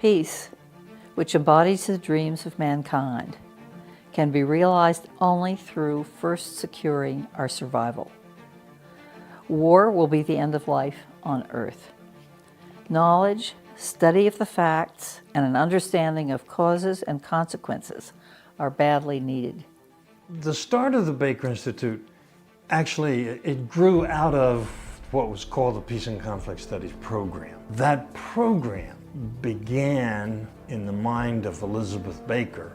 Peace, which embodies the dreams of mankind, can be realized only through first securing our survival. War will be the end of life on Earth. Knowledge, study of the facts, and an understanding of causes and consequences are badly needed. The start of the Baker Institute, actually, it grew out of what was called the Peace and Conflict Studies program. That program began in the mind of Elizabeth Baker.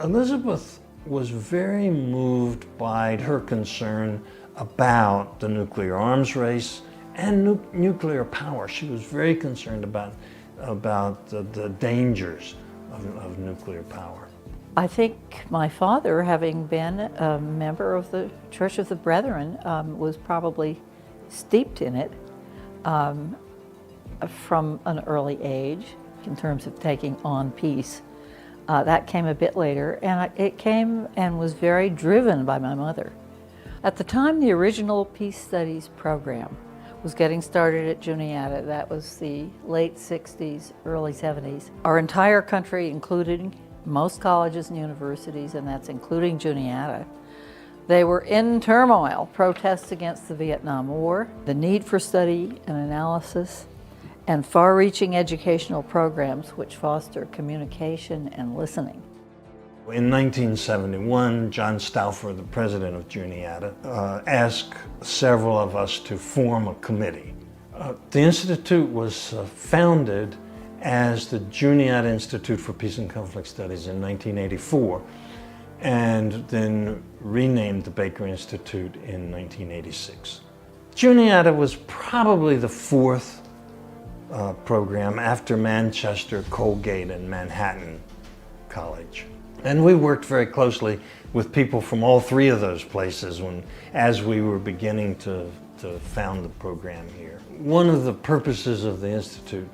Elizabeth was very moved by her concern about the nuclear arms race and nuclear power. She was very concerned about the dangers of nuclear power. I think my father, having been a member of the Church of the Brethren, was probably steeped in it from an early age in terms of taking on peace. That came a bit later, and it came and was very driven by my mother. At the time the original Peace Studies program was getting started at Juniata, that was the late 60s, early 70s, our entire country, including most colleges and universities, and that's including Juniata, they were in turmoil. Protests against the Vietnam War, the need for study and analysis, and far-reaching educational programs which foster communication and listening. In 1971, John Stauffer, the president of Juniata, asked several of us to form a committee. The Institute was founded as the Juniata Institute for Peace and Conflict Studies in 1984, and then renamed the Baker Institute in 1986. Juniata was probably the fourth program after Manchester, Colgate, and Manhattan College. And we worked very closely with people from all three of those places as we were beginning to found the program here. One of the purposes of the Institute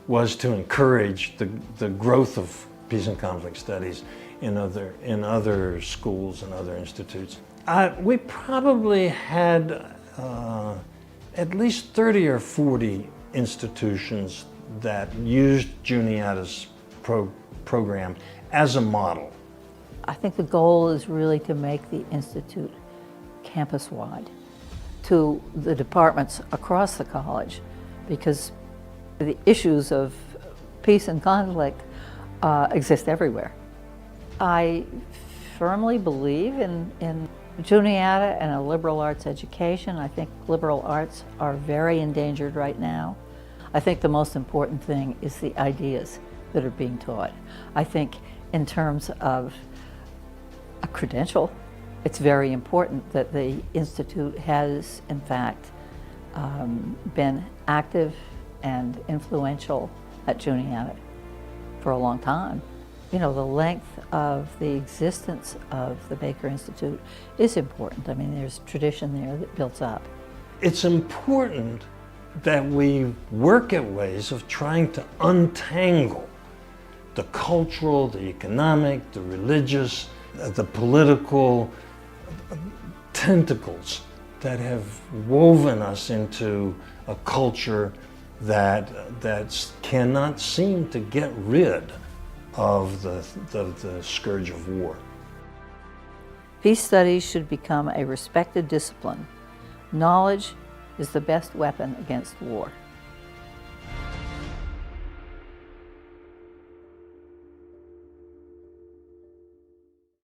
was to encourage the growth of peace and conflict studies in other schools and other institutes. We probably had at least 30 or 40 institutions that used Juniata's program as a model. I think the goal is really to make the Institute campus-wide to the departments across the college, because the issues of peace and conflict exist everywhere. I firmly believe in Juniata and a liberal arts education. I think liberal arts are very endangered right now. I think the most important thing is the ideas that are being taught. I think in terms of a credential, it's very important that the Institute has, in fact, been active and influential at Juniata for a long time. You know, the length of the existence of the Baker Institute is important. I mean, there's tradition there that builds up. It's important that we work at ways of trying to untangle the cultural, the economic, the religious, the political tentacles that have woven us into a culture that cannot seem to get rid of the scourge of war. Peace studies should become a respected discipline. Knowledge is the best weapon against war.